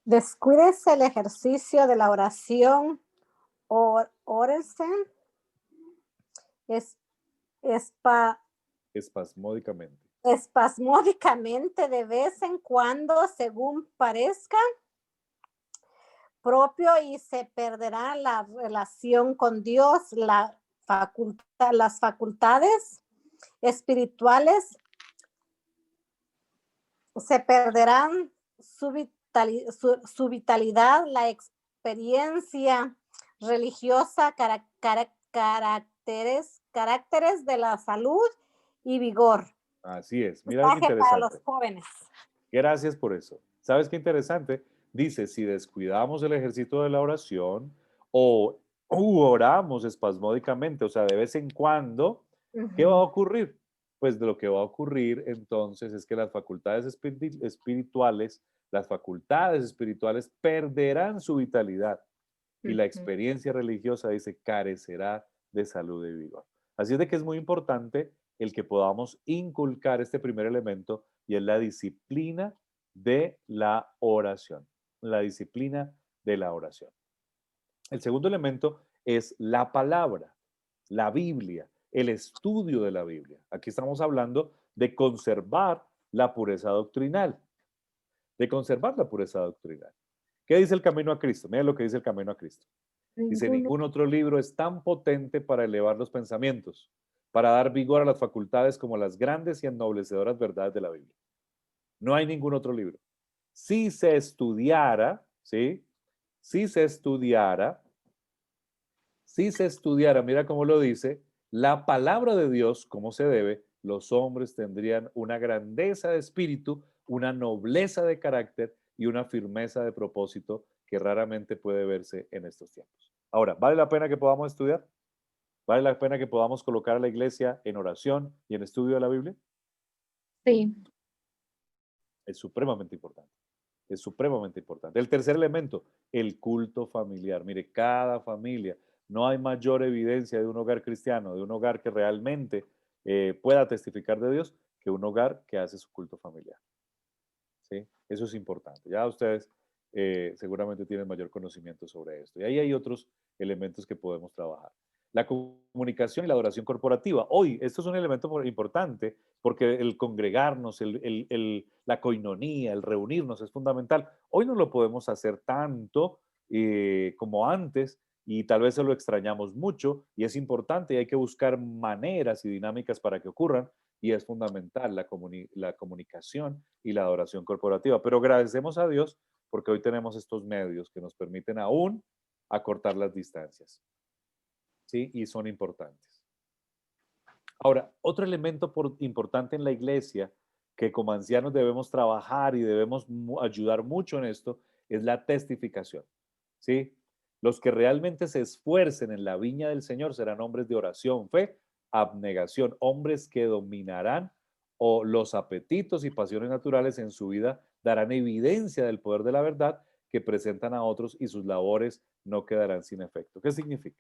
descuídese el ejercicio de la oración, órense, es, Espasmódicamente. espasmódicamente de vez en cuando, según parezca propio, y se perderá la relación con Dios, las facultades espirituales se perderán, su vitalidad, la experiencia religiosa, caracteres de la salud y vigor. Así es. Mira qué Mensaje para los interesante. jóvenes. Gracias por eso. ¿Sabes qué interesante? Dice, si descuidamos el ejercicio de la oración o oramos espasmódicamente, o sea, de vez en cuando, ¿qué va a ocurrir? Pues de lo que va a ocurrir entonces es que las facultades espirituales perderán su vitalidad y la experiencia religiosa, dice, carecerá de salud y vigor. Así es de que es muy importante el que podamos inculcar este primer elemento y es la disciplina de la oración. La disciplina de la oración. El segundo elemento es la palabra, la Biblia, el estudio de la Biblia. Aquí estamos hablando de conservar la pureza doctrinal. De conservar la pureza doctrinal. ¿Qué dice el Camino a Cristo? Mira lo que dice el Camino a Cristo. Dice, ningún otro libro es tan potente para elevar los pensamientos, para dar vigor a las facultades como las grandes y ennoblecederas verdades de la Biblia. No hay ningún otro libro. Si se estudiara, ¿sí? Si se estudiara, mira cómo lo dice, la palabra de Dios, como se debe, los hombres tendrían una grandeza de espíritu, una nobleza de carácter y una firmeza de propósito que raramente puede verse en estos tiempos. Ahora, ¿vale la pena que podamos estudiar? ¿Vale la pena que podamos colocar a la iglesia en oración y en estudio de la Biblia? Sí. Es supremamente importante. Es supremamente importante. El tercer elemento, el culto familiar. Mire, cada familia, no hay mayor evidencia de un hogar cristiano, de un hogar que realmente pueda testificar de Dios, que un hogar que hace su culto familiar. ¿Sí? Eso es importante. Ya ustedes seguramente tienen mayor conocimiento sobre esto. Y ahí hay otros elementos que podemos trabajar. La comunicación y la adoración corporativa. Hoy, esto es un elemento importante porque el congregarnos, la coinonía, el reunirnos es fundamental. Hoy no lo podemos hacer tanto como antes y tal vez se lo extrañamos mucho y es importante y hay que buscar maneras y dinámicas para que ocurran y es fundamental la comunicación y la adoración corporativa. Pero agradecemos a Dios porque hoy tenemos estos medios que nos permiten aún acortar las distancias. ¿Sí? Y son importantes. Ahora, otro elemento importante en la iglesia que como ancianos debemos trabajar y debemos ayudar mucho en esto es la testificación. ¿Sí? Los que realmente se esfuercen en la viña del Señor serán hombres de oración, fe, abnegación, hombres que dominarán o los apetitos y pasiones naturales en su vida, darán evidencia del poder de la verdad que presentan a otros y sus labores no quedarán sin efecto. ¿Qué significa?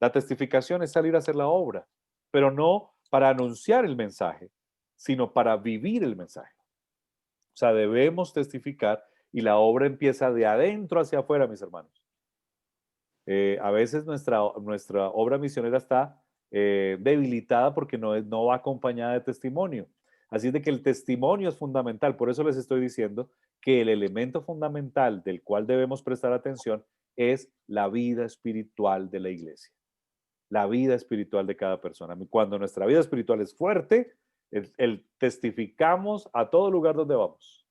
La testificación es salir a hacer la obra, pero no para anunciar el mensaje, sino para vivir el mensaje. O sea, debemos testificar y la obra empieza de adentro hacia afuera, mis hermanos. A veces nuestra obra misionera está debilitada porque no va acompañada de testimonio. Así es de que el testimonio es fundamental. Por eso les estoy diciendo que el elemento fundamental del cual debemos prestar atención es la vida espiritual de la iglesia. La vida espiritual de cada persona. Cuando nuestra vida espiritual es fuerte, testificamos a todo lugar donde vamos.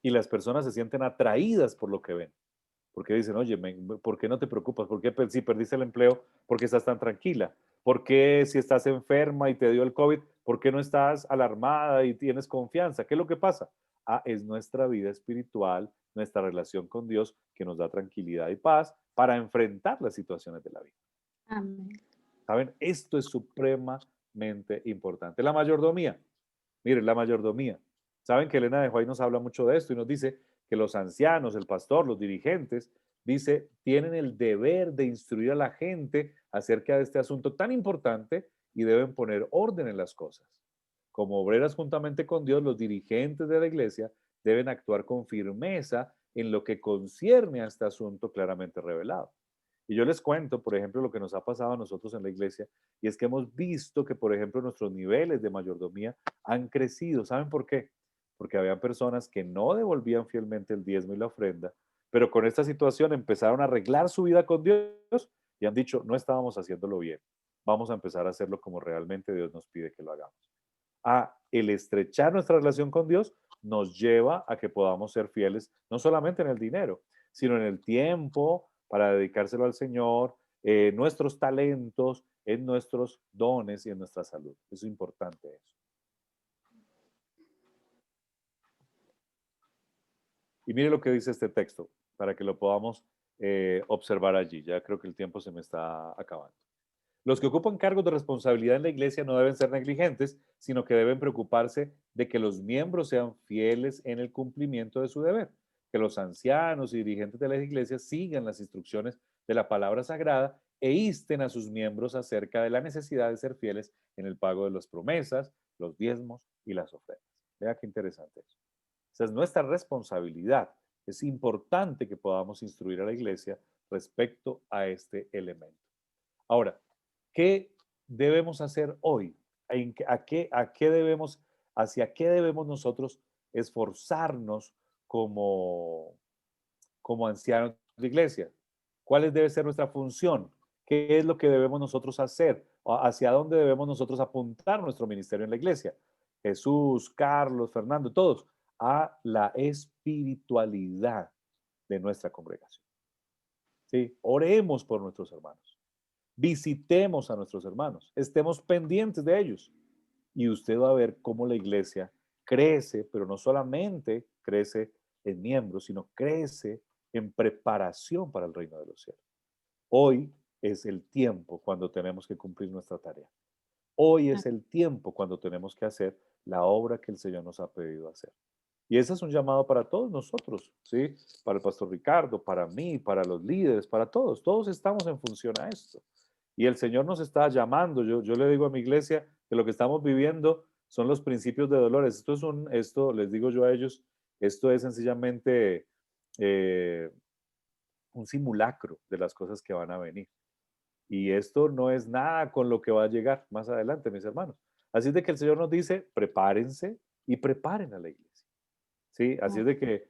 Y las personas se sienten atraídas por lo que ven. Porque dicen, oye, ¿por qué no te preocupas? ¿Por qué si perdiste el empleo, por qué estás tan tranquila? ¿Por qué si estás enferma y te dio el COVID, por qué no estás alarmada y tienes confianza? ¿Qué es lo que pasa? Ah, es nuestra vida espiritual, nuestra relación con Dios que nos da tranquilidad y paz para enfrentar las situaciones de la vida. Amén. ¿Saben? Esto es supremamente importante. La mayordomía. Miren, la mayordomía. Saben que Elena de White nos habla mucho de esto y nos dice que los ancianos, el pastor, los dirigentes, dice, tienen el deber de instruir a la gente acerca de este asunto tan importante y deben poner orden en las cosas. Como obreras juntamente con Dios, los dirigentes de la iglesia deben actuar con firmeza en lo que concierne a este asunto claramente revelado. Y yo les cuento, por ejemplo, lo que nos ha pasado a nosotros en la iglesia, y es que hemos visto que, por ejemplo, nuestros niveles de mayordomía han crecido. ¿Saben por qué? Porque había personas que no devolvían fielmente el diezmo y la ofrenda, pero con esta situación empezaron a arreglar su vida con Dios y han dicho, no estábamos haciéndolo bien, vamos a empezar a hacerlo como realmente Dios nos pide que lo hagamos. El estrechar nuestra relación con Dios nos lleva a que podamos ser fieles, no solamente en el dinero, sino en el tiempo para dedicárselo al Señor, nuestros talentos, en nuestros dones y en nuestra salud. Es importante eso. Y mire lo que dice este texto, para que lo podamos observar allí. Ya creo que el tiempo se me está acabando. Los que ocupan cargos de responsabilidad en la iglesia no deben ser negligentes, sino que deben preocuparse de que los miembros sean fieles en el cumplimiento de su deber, que los ancianos y dirigentes de las iglesias sigan las instrucciones de la palabra sagrada e insten a sus miembros acerca de la necesidad de ser fieles en el pago de las promesas, los diezmos y las ofrendas. Vea qué interesante eso. Esa es nuestra responsabilidad. Es importante que podamos instruir a la iglesia respecto a este elemento. Ahora, ¿qué debemos hacer hoy? ¿Hacia qué debemos nosotros esforzarnos como ancianos de iglesia? ¿Cuál debe ser nuestra función? ¿Qué es lo que debemos nosotros hacer? ¿Hacia dónde debemos nosotros apuntar nuestro ministerio en la iglesia? Jesús, Carlos, Fernando, todos, a la espiritualidad de nuestra congregación. ¿Sí? Oremos por nuestros hermanos. Visitemos a nuestros hermanos, estemos pendientes de ellos y usted va a ver cómo la iglesia crece, pero no solamente crece en miembros, sino crece en preparación para el reino de los cielos. Hoy es el tiempo cuando tenemos que cumplir nuestra tarea. Hoy es el tiempo cuando tenemos que hacer la obra que el Señor nos ha pedido hacer. Y ese es un llamado para todos nosotros, ¿sí? Para el pastor Ricardo, para mí, para los líderes, para todos. Todos estamos en función a esto. Y el Señor nos está llamando. Yo le digo a mi iglesia que lo que estamos viviendo son los principios de dolores. Esto les digo yo a ellos, esto es sencillamente un simulacro de las cosas que van a venir. Y esto no es nada con lo que va a llegar más adelante, mis hermanos. Así es de que el Señor nos dice, prepárense y preparen a la iglesia. ¿Sí? Así es de que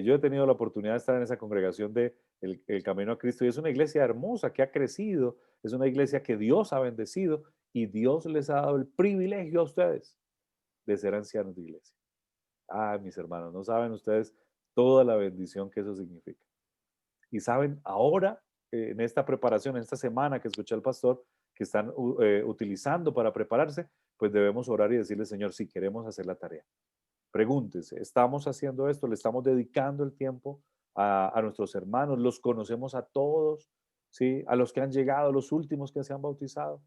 yo he tenido la oportunidad de estar en esa congregación de el Camino a Cristo y es una iglesia hermosa que ha crecido, es una iglesia que Dios ha bendecido y Dios les ha dado el privilegio a ustedes de ser ancianos de iglesia. Ah, mis hermanos, no saben ustedes toda la bendición que eso significa. Y saben, ahora, en esta preparación, en esta semana que escuché al pastor, que están utilizando para prepararse, pues debemos orar y decirle, Señor, si queremos hacer la tarea. Pregúntese, ¿estamos haciendo esto? ¿Le estamos dedicando el tiempo a nuestros hermanos? ¿Los conocemos a todos? ¿Sí? A los que han llegado, a los últimos que se han bautizado.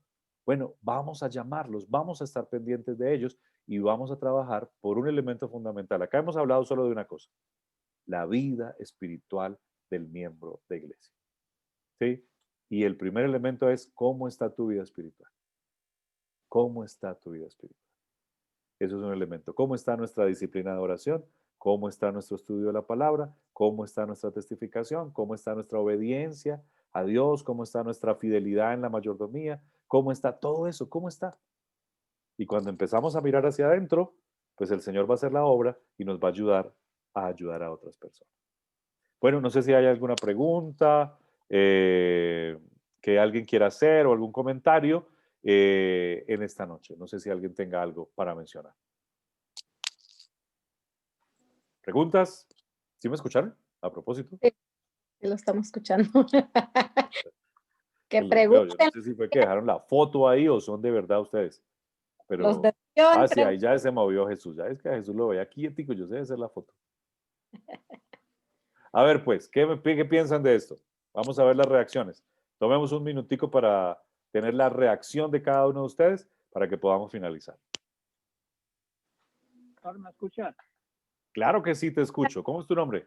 Bueno, vamos a llamarlos, vamos a estar pendientes de ellos y vamos a trabajar por un elemento fundamental. Acá hemos hablado solo de una cosa, la vida espiritual del miembro de iglesia. ¿Sí? Y el primer elemento es, ¿cómo está tu vida espiritual? ¿Cómo está tu vida espiritual? Eso es un elemento. ¿Cómo está nuestra disciplina de oración? ¿Cómo está nuestro estudio de la palabra? ¿Cómo está nuestra testificación? ¿Cómo está nuestra obediencia a Dios? ¿Cómo está nuestra fidelidad en la mayordomía? ¿Cómo está todo eso? ¿Cómo está? Y cuando empezamos a mirar hacia adentro, pues el Señor va a hacer la obra y nos va a ayudar a otras personas. Bueno, no sé si hay alguna pregunta que alguien quiera hacer o algún comentario en esta noche. No sé si alguien tenga algo para mencionar. ¿Preguntas? ¿Sí me escucharon? A propósito. Sí, lo estamos escuchando. Que Pues los veo. Yo no pregunten sé si fue que dejaron la foto ahí o son de verdad ustedes. los Pero, de sí, ahí ya se movió Jesús. Ya es que a Jesús lo veía quietico, yo sé hacer la foto. A ver, pues, ¿qué piensan de esto? Vamos a ver las reacciones. Tomemos un minutico para tener la reacción de cada uno de ustedes para que podamos finalizar. ¿Me escuchas? Claro que sí, te escucho. ¿Cómo es tu nombre?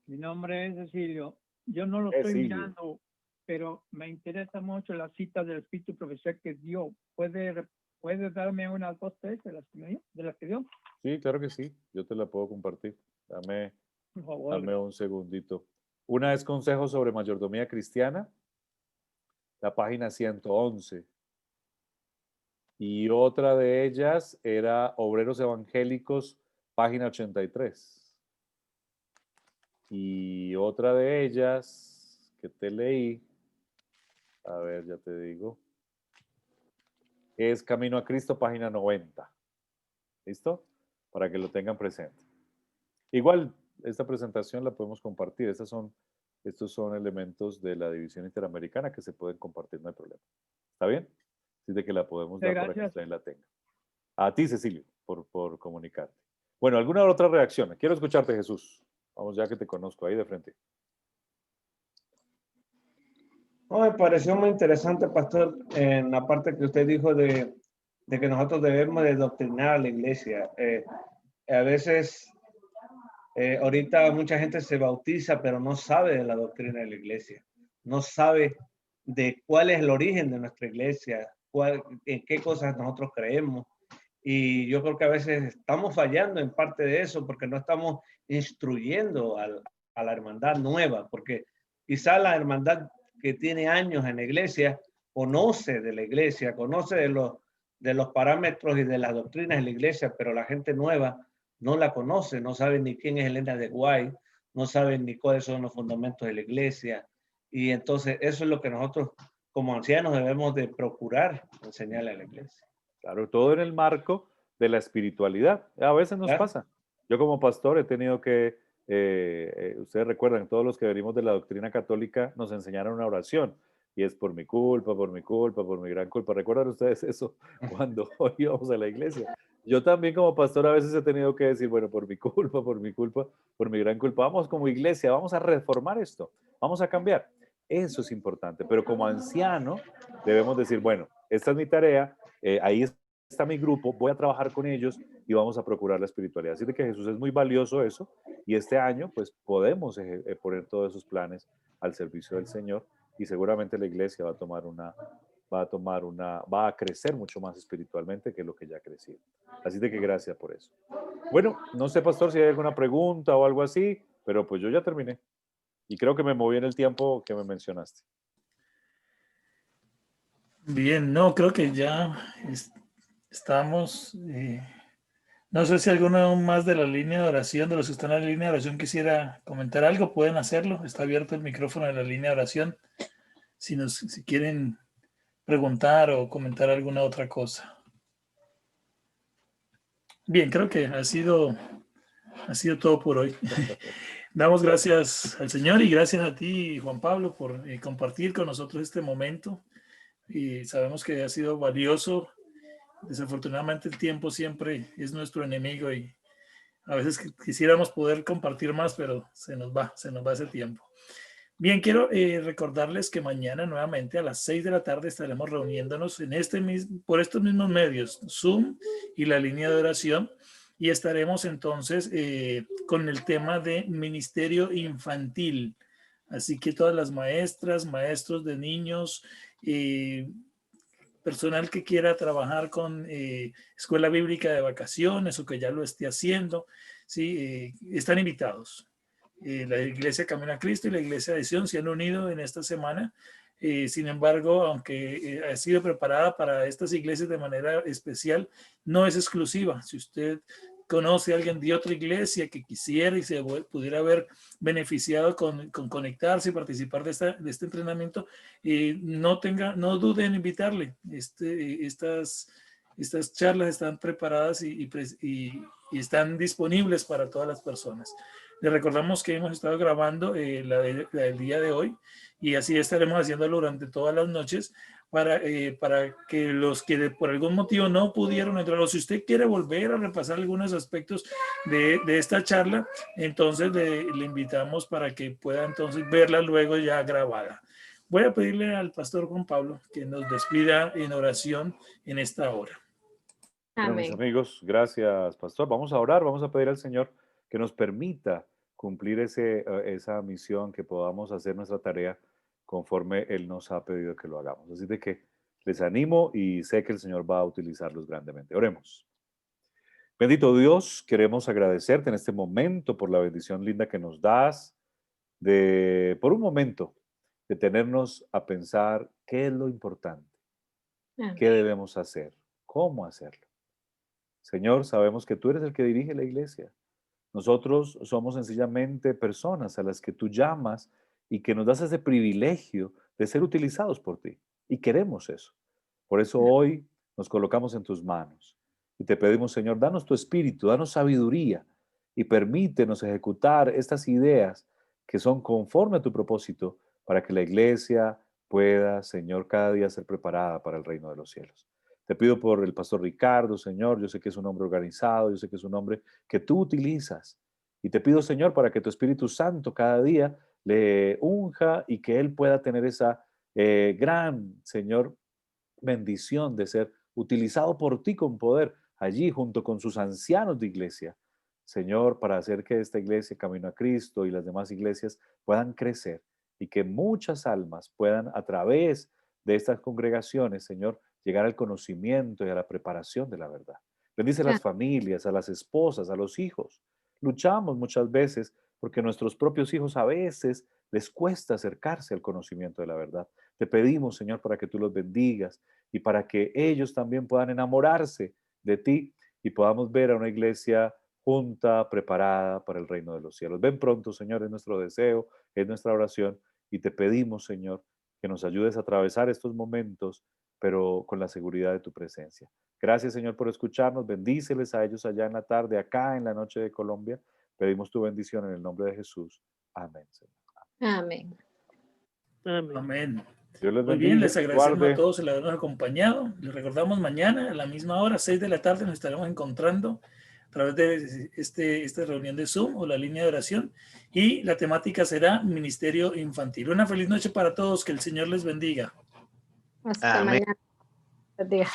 Mi nombre es Cecilio. Yo no lo estoy mirando, pero me interesa mucho la cita del Espíritu Profesor que dio. ¿Puede darme unas 2, 3 de las que dio? Sí, claro que sí. Yo te la puedo compartir. Dame un segundito. Una es Consejo sobre Mayordomía Cristiana, la página 111. Y otra de ellas era Obreros Evangélicos, página 83. Y otra de ellas que te leí, a ver, ya te digo, es Camino a Cristo, página 90. ¿Listo? Para que lo tengan presente. Igual, esta presentación la podemos compartir. Estos son elementos de la división interamericana que se pueden compartir, no hay problema. ¿Está bien? Así de que la podemos dar para que ustedes la tengan. A ti, Cecilio, por comunicarte. Bueno, ¿alguna otra reacción? Quiero escucharte, Jesús. Vamos, ya que te conozco ahí de frente. No, me pareció muy interesante, pastor, en la parte que usted dijo de que nosotros debemos de doctrinar a la iglesia. A veces, ahorita mucha gente se bautiza, pero no sabe de la doctrina de la iglesia. No sabe de cuál es el origen de nuestra iglesia, en qué cosas nosotros creemos. Y yo creo que a veces estamos fallando en parte de eso porque no estamos instruyendo a la hermandad nueva, porque quizá la hermandad que tiene años en la iglesia conoce de la iglesia, conoce de los parámetros y de las doctrinas de la iglesia, pero la gente nueva no la conoce, no sabe ni quién es Elena de White, no saben ni cuáles son los fundamentos de la iglesia. Y entonces eso es lo que nosotros como ancianos debemos de procurar enseñarle a la iglesia. Claro, todo en el marco de la espiritualidad. A veces nos pasa. Yo como pastor he tenido que, ustedes recuerdan, todos los que venimos de la doctrina católica nos enseñaron una oración. y es por mi culpa, por mi culpa, por mi gran culpa. ¿Recuerdan ustedes eso cuando íbamos a la iglesia? Yo también como pastor a veces he tenido que decir, bueno, por mi culpa, por mi culpa, por mi gran culpa. Vamos como iglesia, vamos a reformar esto, vamos a cambiar. Eso es importante, pero como anciano debemos decir, bueno, esta es mi tarea, ahí está mi grupo, voy a trabajar con ellos y vamos a procurar la espiritualidad. Así de que Jesús es muy valioso eso y este año pues podemos poner todos esos planes al servicio del Señor y seguramente la iglesia va a crecer mucho más espiritualmente que lo que ya ha crecido. Así de que gracias por eso. Bueno, no sé, pastor, si hay alguna pregunta o algo así, pero pues yo ya terminé. Y creo que me moví en el tiempo que me mencionaste. Bien, no, creo que ya estamos. No sé si alguno más de la línea de oración, de los que están en la línea de oración, quisiera comentar algo, pueden hacerlo. Está abierto el micrófono de la línea de oración. Si quieren preguntar o comentar alguna otra cosa. Bien, creo que ha sido todo por hoy. Damos gracias al Señor y gracias a ti, Juan Pablo, por compartir con nosotros este momento. Y sabemos que ha sido valioso. Desafortunadamente el tiempo siempre es nuestro enemigo y a veces quisiéramos poder compartir más, pero se nos va ese tiempo. Bien, quiero recordarles que mañana nuevamente a las 6 de la tarde estaremos reuniéndonos por estos mismos medios, Zoom y la línea de oración, y estaremos entonces con el tema de ministerio infantil. Así que todas las maestras, maestros de niños, personal que quiera trabajar con escuela bíblica de vacaciones o que ya lo esté haciendo, ¿sí? Están invitados. La Iglesia Camino a Cristo y la Iglesia de Sion se han unido en esta semana. Sin embargo, aunque ha sido preparada para estas iglesias de manera especial, no es exclusiva. Si usted conoce a alguien de otra iglesia que quisiera y se pudiera haber beneficiado con conectarse y participar de este entrenamiento, no dude en invitarle. Estas charlas están preparadas y están disponibles para todas las personas. Les recordamos que hemos estado grabando la del día de hoy y así estaremos haciéndolo durante todas las noches para que los que por algún motivo no pudieron entrar, o si usted quiere volver a repasar algunos aspectos de esta charla, entonces le invitamos para que pueda entonces verla luego ya grabada. Voy a pedirle al pastor Juan Pablo que nos despida en oración en esta hora. Bueno, mis amigos, gracias, pastor. Vamos a orar, vamos a pedir al Señor que nos permita cumplir esa misión, que podamos hacer nuestra tarea conforme Él nos ha pedido que lo hagamos. Así de que les animo y sé que el Señor va a utilizarlos grandemente. Oremos. Bendito Dios, queremos agradecerte en este momento por la bendición linda que nos das, por un momento, detenernos a pensar qué es lo importante, qué debemos hacer, cómo hacerlo. Señor, sabemos que tú eres el que dirige la iglesia. Nosotros somos sencillamente personas a las que tú llamas y que nos das ese privilegio de ser utilizados por ti. Y queremos eso. Por eso hoy nos colocamos en tus manos y te pedimos, Señor, danos tu espíritu, danos sabiduría y permítenos ejecutar estas ideas que son conforme a tu propósito para que la iglesia pueda, Señor, cada día ser preparada para el reino de los cielos. Te pido por el pastor Ricardo, Señor, yo sé que es un hombre organizado, yo sé que es un hombre que tú utilizas. Y te pido, Señor, para que tu Espíritu Santo cada día le unja y que él pueda tener esa gran, Señor, bendición de ser utilizado por ti con poder allí junto con sus ancianos de iglesia. Señor, para hacer que esta iglesia Camino a Cristo y las demás iglesias puedan crecer y que muchas almas puedan a través de estas congregaciones, Señor, llegar al conocimiento y a la preparación de la verdad. Bendice a las familias, a las esposas, a los hijos. Luchamos muchas veces porque nuestros propios hijos a veces les cuesta acercarse al conocimiento de la verdad. Te pedimos, Señor, para que tú los bendigas y para que ellos también puedan enamorarse de ti y podamos ver a una iglesia junta, preparada para el reino de los cielos. Ven pronto, Señor, es nuestro deseo, es nuestra oración y te pedimos, Señor, que nos ayudes a atravesar estos momentos, pero con la seguridad de tu presencia. Gracias, Señor, por escucharnos. Bendíceles a ellos allá en la tarde, acá en la noche de Colombia. Pedimos tu bendición en el nombre de Jesús. Amén, Señor. Amén. Amén. Dios les Muy bendiga. bien, les agradecemos guarde. a todos el habernos acompañado. Les recordamos mañana a la misma hora, 6 de la tarde, nos estaremos encontrando a través de esta reunión de Zoom o la línea de oración. Y la temática será Ministerio Infantil. Una feliz noche para todos. Que el Señor les bendiga. Hasta Amén. mañana. Bendiga.